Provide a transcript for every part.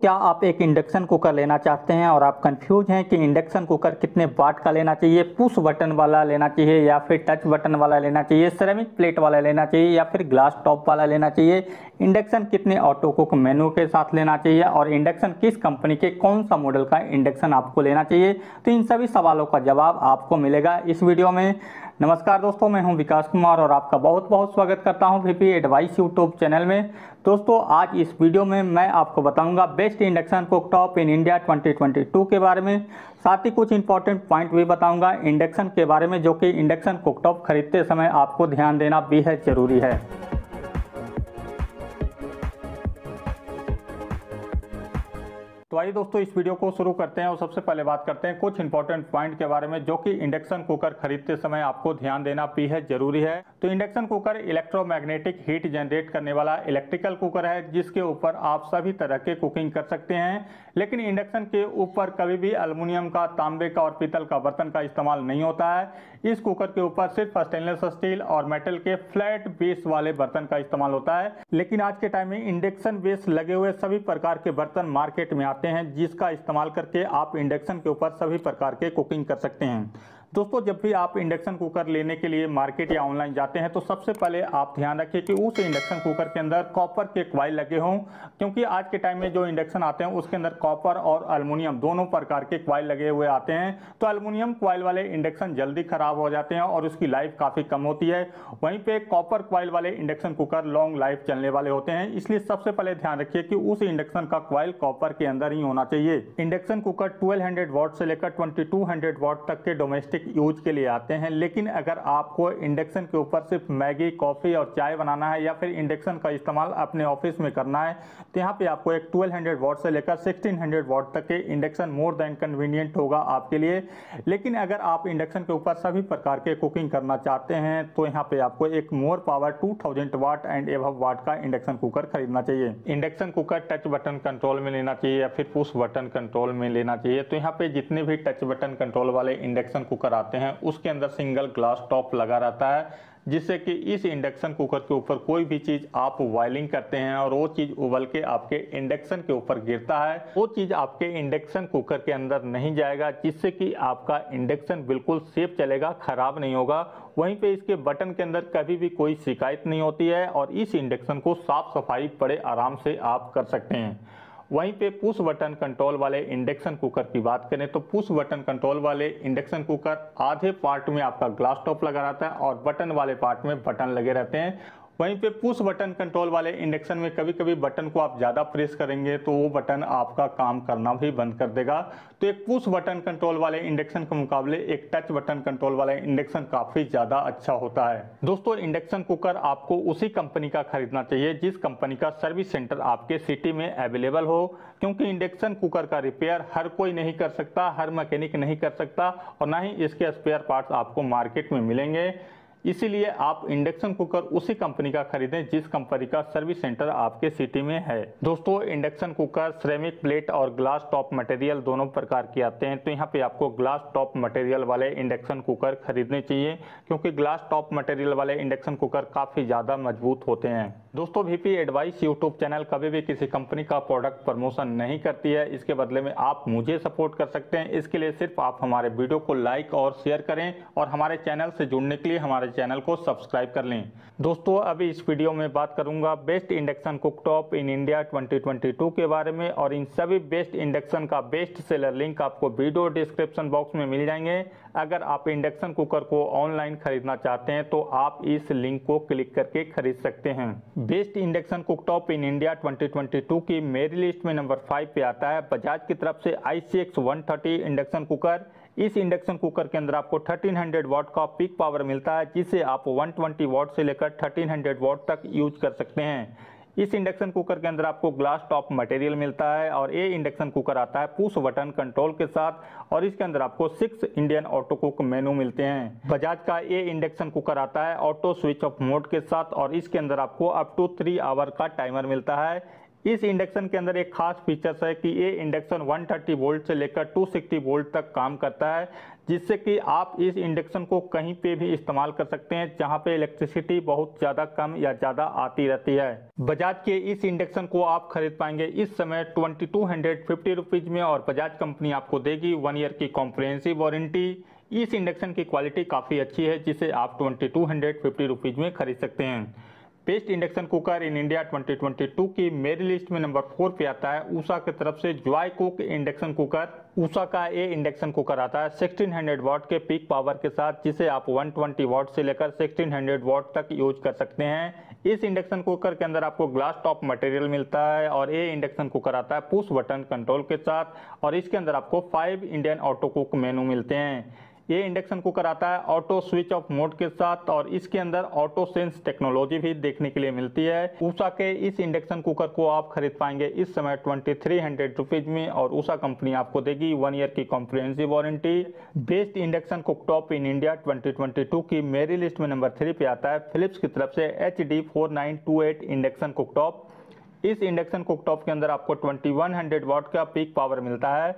क्या आप एक इंडक्शन कुकर लेना चाहते हैं और आप कंफ्यूज हैं कि इंडक्शन कुकर कितने वाट का लेना चाहिए, पुश बटन वाला लेना चाहिए या फिर टच बटन वाला लेना चाहिए, सेरेमिक प्लेट वाला लेना चाहिए या फिर ग्लास टॉप वाला लेना चाहिए, इंडक्शन कितने ऑटो कुक मेनू के साथ लेना चाहिए और इंडक्शन किस कंपनी के कौन सा मॉडल का इंडक्शन आपको लेना चाहिए, तो इन सभी सवालों का जवाब आपको मिलेगा इस वीडियो में। नमस्कार दोस्तों, मैं हूं विकास कुमार और आपका बहुत बहुत स्वागत करता हूं वीपी एडवाइस यूट्यूब चैनल में। दोस्तों, आज इस वीडियो में मैं आपको बताऊंगा best induction cooktop in India 2022 के बारे में। साथ ही कुछ इंपॉर्टेंट पॉइंट भी बताऊंगा इंडक्शन के बारे में, जो कि इंडक्शन कुकटॉप खरीदते समय आपको ध्यान देना बेहद ज़रूरी है। तो आइए दोस्तों, इस वीडियो को शुरू करते हैं और सबसे पहले बात करते हैं कुछ इंपॉर्टेंट पॉइंट के बारे में, जो कि इंडक्शन कुकर खरीदते समय आपको ध्यान देना बेहद जरूरी है। तो induction cooker electromagnetic heat generate करने वाला इलेक्ट्रिकल कुकर है, जिसके ऊपर आप सभी तरह के कुकिंग कर सकते हैं। लेकिन इंडक्शन के ऊपर कभी भी एल्युमिनियम का, तांबे का और पीतल का बर्तन का इस्तेमाल नहीं होता है। इस कुकर के ऊपर सिर्फ स्टेनलेस स्टील और मेटल के फ्लैट बेस वाले बर्तन का इस्तेमाल होता है। लेकिन आज के टाइम में इंडक्शन बेस लगे हुए सभी प्रकार के बर्तन मार्केट में आते हैं, जिसका इस्तेमाल करके आप इंडक्शन के ऊपर सभी प्रकार के कुकिंग कर सकते हैं। दोस्तों, जब भी आप इंडक्शन कुकर लेने के लिए मार्केट या ऑनलाइन जाते हैं तो सबसे पहले आप ध्यान रखिए कि उस इंडक्शन कुकर के अंदर कॉपर के कॉइल लगे हों, क्योंकि आज के टाइम में जो इंडक्शन आते हैं उसके अंदर कॉपर और एल्युमिनियम दोनों प्रकार के कॉइल लगे हुए आते हैं। तो एल्युमिनियम कॉइल वाले इंडक्शन जल्दी खराब हो जाते हैं और उसकी लाइफ काफ़ी कम होती है। वहीं पे कॉपर कॉइल वाले इंडक्शन कुकर लॉन्ग लाइफ चलने वाले होते हैं। इसलिए सबसे पहले ध्यान रखिए कि उस इंडक्शन का कॉइल कॉपर के अंदर ही होना चाहिए। इंडक्शन कुकर 1200 वॉट से लेकर 2200 वॉट तक के डोमेस्टिक यूज के लिए आते हैं। लेकिन अगर आपको इंडक्शन के ऊपर सिर्फ मैगी, कॉफ़ी और चाय बनाना है या फिर इंडक्शन का इस्तेमाल अपने ऑफिस में करना है, तो यहाँ पे आपको एक 1200 वॉट से लेकर 1600 वॉट तक के इंडक्शन मोर देन कन्वीनियंट होगा आपके लिए। लेकिन अगर आप इंडक्शन के ऊपर सभी प्रकार के कुकिंग करना चाहते हैं तो यहाँ पे आपको एक more power 2000 watt and above watt का इंडक्शन कुकर खरीदना चाहिए। Induction cooker touch button control में लेना चाहिए या फिर पुश बटन कंट्रोल में लेना चाहिए। तो यहाँ पे जितने भी टच बटन कंट्रोल वाले इंडक्शन कुकर आते हैं उसके अंदर सिंगल ग्लास टॉप लगा रहता है, जिससे कि इस इंडक्शन कुकर के ऊपर कोई भी चीज़ आप बॉइलिंग करते हैं और वो चीज़ उबल के आपके इंडक्शन के ऊपर गिरता है, वो चीज़ आपके इंडक्शन कुकर के अंदर नहीं जाएगा, जिससे कि आपका इंडक्शन बिल्कुल सेफ चलेगा, खराब नहीं होगा। वहीं पे इसके बटन के अंदर कभी भी कोई शिकायत नहीं होती है और इस इंडक्शन को साफ सफाई बड़े आराम से आप कर सकते हैं। वहीं पे पुश बटन कंट्रोल वाले इंडक्शन कुकर की बात करें तो पुश बटन कंट्रोल वाले इंडक्शन कुकर आधे पार्ट में आपका ग्लास टॉप लगा रहता है और बटन वाले पार्ट में बटन लगे रहते हैं। वहीं पे पुश बटन कंट्रोल वाले इंडक्शन में कभी कभी बटन को आप ज़्यादा प्रेस करेंगे तो वो बटन आपका काम करना भी बंद कर देगा। तो एक पुश बटन कंट्रोल वाले इंडक्शन के मुकाबले एक टच बटन कंट्रोल वाला इंडक्शन काफ़ी ज़्यादा अच्छा होता है। दोस्तों, इंडक्शन कुकर आपको उसी कंपनी का खरीदना चाहिए जिस कंपनी का सर्विस सेंटर आपके सिटी में अवेलेबल हो, क्योंकि इंडक्शन कुकर का रिपेयर हर कोई नहीं कर सकता, हर मैकेनिक नहीं कर सकता और ना ही इसके स्पेयर पार्ट्स आपको मार्केट में मिलेंगे। इसीलिए आप इंडक्शन कुकर उसी कंपनी का खरीदें जिस कंपनी का सर्विस सेंटर आपके सिटी में है। दोस्तों, इंडक्शन कुकर सिरेमिक प्लेट और ग्लास टॉप मटेरियल दोनों प्रकार के आते हैं। तो यहाँ पे आपको ग्लास टॉप मटेरियल वाले इंडक्शन कुकर खरीदने चाहिए, क्योंकि ग्लास टॉप मटेरियल वाले इंडक्शन कुकर काफ़ी ज़्यादा मजबूत होते हैं। दोस्तों, वीपी एडवाइस यूट्यूब चैनल कभी भी किसी कंपनी का प्रोडक्ट प्रमोशन नहीं करती है। इसके बदले में आप मुझे सपोर्ट कर सकते हैं। इसके लिए सिर्फ आप हमारे वीडियो को लाइक और शेयर करें और हमारे चैनल से जुड़ने के लिए हमारे चैनल को सब्सक्राइब कर लें। दोस्तों, अभी इस वीडियो में बात करूंगा best induction cooktop in India 2022 के बारे में और इन सभी बेस्ट इंडक्शन का बेस्ट सेलर लिंक आपको वीडियो डिस्क्रिप्शन बॉक्स में मिल जाएंगे। अगर आप इंडक्शन कुकर को ऑनलाइन खरीदना चाहते हैं तो आप इस लिंक को क्लिक करके खरीद सकते हैं। Best induction cooktop in India 2022 की मेरी लिस्ट में नंबर 5 पे आता है बजाज की तरफ से ICX 130 इंडक्शन कुकर। इस इंडक्शन कुकर के अंदर आपको 1300 वॉट का पीक पावर मिलता है, जिसे आप 120 वॉट से लेकर 1300 वॉट तक यूज कर सकते हैं। इस इंडक्शन कुकर के अंदर आपको ग्लास टॉप मटेरियल मिलता है और ये इंडक्शन कुकर आता है पुश बटन कंट्रोल के साथ और इसके अंदर आपको 6 इंडियन ऑटो कुक मेनू मिलते हैं। बजाज का ये इंडक्शन कुकर आता है ऑटो स्विच ऑफ मोड के साथ और इसके अंदर आपको अप टू 3 आवर का टाइमर मिलता है। इस इंडक्शन के अंदर एक खास फीचर्स है कि ये इंडक्शन 130 वोल्ट से लेकर 260 वोल्ट तक काम करता है, जिससे कि आप इस इंडक्शन को कहीं पे भी इस्तेमाल कर सकते हैं जहां पे इलेक्ट्रिसिटी बहुत ज़्यादा कम या ज़्यादा आती रहती है। बजाज के इस इंडक्शन को आप खरीद पाएंगे इस समय 2250 रुपीज़ में और बजाज कंपनी आपको देगी 1 ईयर की कॉम्प्रिहेंसिव वारंटी। इस इंडक्शन की क्वालिटी काफ़ी अच्छी है जिसे आप 2250 रुपीज़ में खरीद सकते हैं। Best induction cooker in India 2022 की मेरी लिस्ट में नंबर 4 पे आता है ऊषा की तरफ से जॉयकुक इंडक्शन कुकर। ऊषा का ये इंडक्शन कुकर आता है 1600 वाट के पीक पावर के साथ, जिसे आप 120 वाट से लेकर 1600 वाट तक यूज कर सकते हैं। इस इंडक्शन कुकर के अंदर आपको ग्लास टॉप मटेरियल मिलता है और ये इंडक्शन कुकर आता है पुश बटन कंट्रोल के साथ और इसके अंदर आपको 5 इंडियन ऑटो कुक मेनू मिलते हैं। ये इंडक्शन कुकर आता है ऑटो स्विच ऑफ मोड के साथ और इसके अंदर ऑटो सेंस टेक्नोलॉजी भी देखने के लिए मिलती है। ऊषा के इस इंडक्शन कुकर को आप खरीद पाएंगे इस समय 2300 रुपीज में और ऊषा कंपनी आपको देगी 1 ईयर की comprehensive warranty. Best induction cooktop in India 2022 की मेरी लिस्ट में नंबर 3 पे आता है फिलिप्स की तरफ से HD4928 इंडक्शन कुकटॉप। इस इंडक्शन कुकटॉप के अंदर आपको 2100 वाट का पीक पावर मिलता है,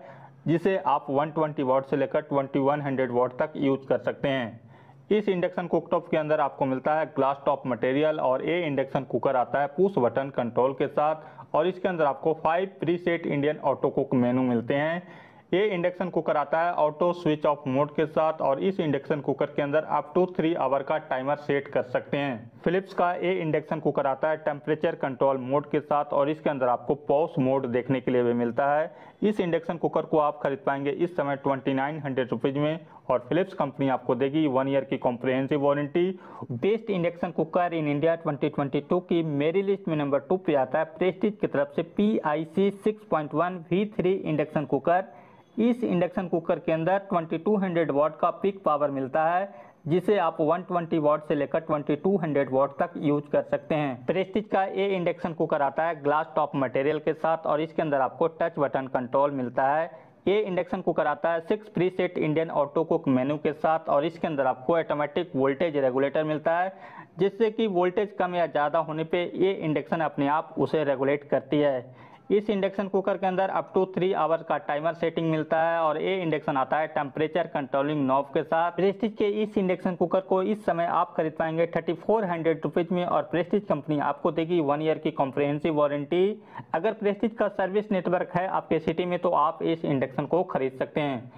जिसे आप 120 वाट से लेकर 2100 वाट तक यूज कर सकते हैं। इस इंडक्शन कुकटॉप के अंदर आपको मिलता है ग्लास टॉप मटेरियल और ये इंडक्शन कुकर आता है पुश बटन कंट्रोल के साथ और इसके अंदर आपको 5 प्रीसेट इंडियन ऑटो कुक मेनू मिलते हैं। ये इंडक्शन कुकर आता है ऑटो स्विच ऑफ मोड के साथ और इस इंडक्शन कुकर के अंदर आप 2-3 आवर का टाइमर सेट कर सकते हैं। फिलिप्स का ये इंडक्शन कुकर आता है टेम्परेचर कंट्रोल मोड के साथ और इसके अंदर आपको पॉज मोड देखने के लिए भी मिलता है। इस इंडक्शन कुकर को आप खरीद पाएंगे इस समय 2900 रुपीज में और फिलिप्स कंपनी आपको देगी 1 ईयर की comprehensive warranty. Best induction cooker in India 2022 की मेरी लिस्ट में नंबर 2 पे आता है प्रेस्टीज की तरफ से PIC 6.1 V3 इंडक्शन कुकर। इस इंडक्शन कुकर के अंदर 2200 वाट का पीक पावर मिलता है, जिसे आप 120 वाट से लेकर 2200 वाट तक यूज कर सकते हैं। प्रेस्टीज का ये इंडक्शन कुकर आता है ग्लास टॉप मटेरियल के साथ और इसके अंदर आपको टच बटन कंट्रोल मिलता है। ये इंडक्शन कुकर आता है 6 प्रीसेट इंडियन ऑटो कुक मेनू के साथ और इसके अंदर आपको ऑटोमेटिक वोल्टेज रेगुलेटर मिलता है, जिससे कि वोल्टेज कम या ज़्यादा होने पे ये इंडक्शन अपने आप उसे रेगुलेट करती है। इस इंडक्शन कुकर के अंदर अप टू 3 आवर का टाइमर सेटिंग मिलता है और ये इंडक्शन आता है टेम्परेचर कंट्रोलिंग नॉब के साथ। प्रेस्टीज के इस इंडक्शन कुकर को इस समय आप खरीद पाएंगे 3400 रुपीज में और प्रेस्टीज कंपनी आपको देगी 1 ईयर की कॉम्प्रिहेंसिव वारंटी। अगर प्रेस्टीज का सर्विस नेटवर्क है आपके सिटी में तो आप इस इंडक्शन को खरीद सकते हैं।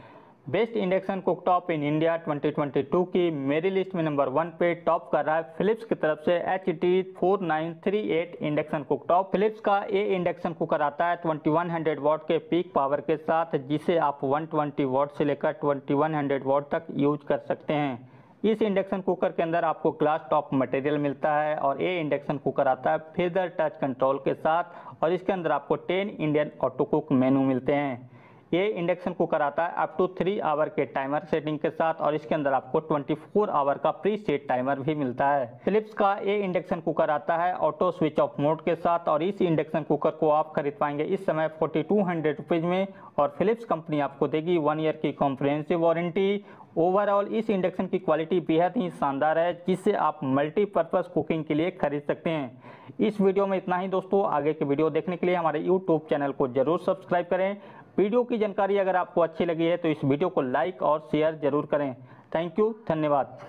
Best induction cooktop in India 2022 की मेरी लिस्ट में नंबर 1 पे टॉप कर रहा है फिलिप्स की तरफ से HD4938 इंडक्शन कुकटॉप। फिलिप्स का ये इंडक्शन कुकर आता है 2100 वाट के पीक पावर के साथ, जिसे आप 120 वाट से लेकर 2100 वाट तक यूज कर सकते हैं। इस इंडक्शन कुकर के अंदर आपको ग्लास टॉप मटेरियल मिलता है और ये इंडक्शन कुकर आता है फेदर टच कंट्रोल के साथ और इसके अंदर आपको 10 इंडियन ऑटो कुक मेनू मिलते हैं। ये इंडक्शन कुकर आता है अप टू 3 आवर के टाइमर सेटिंग के साथ और इसके अंदर आपको 24 आवर का प्री सेट टाइमर भी मिलता है। फिलिप्स का ये इंडक्शन कुकर आता है ऑटो स्विच ऑफ मोड के साथ और इस इंडक्शन कुकर को आप खरीद पाएंगे इस समय 4200 रुपीज में और फिलिप्स कंपनी आपको देगी 1 ईयर की कॉम्प्रिहेंसिव वारंटी। ओवरऑल इस इंडक्शन की क्वालिटी बेहद ही शानदार है, जिससे आप मल्टीपर्पज कुकिंग के लिए खरीद सकते हैं। इस वीडियो में इतना ही दोस्तों। आगे के वीडियो देखने के लिए हमारे यूट्यूब चैनल को जरूर सब्सक्राइब करें। वीडियो की जानकारी अगर आपको अच्छी लगी है तो इस वीडियो को लाइक और शेयर जरूर करें। थैंक यू, धन्यवाद।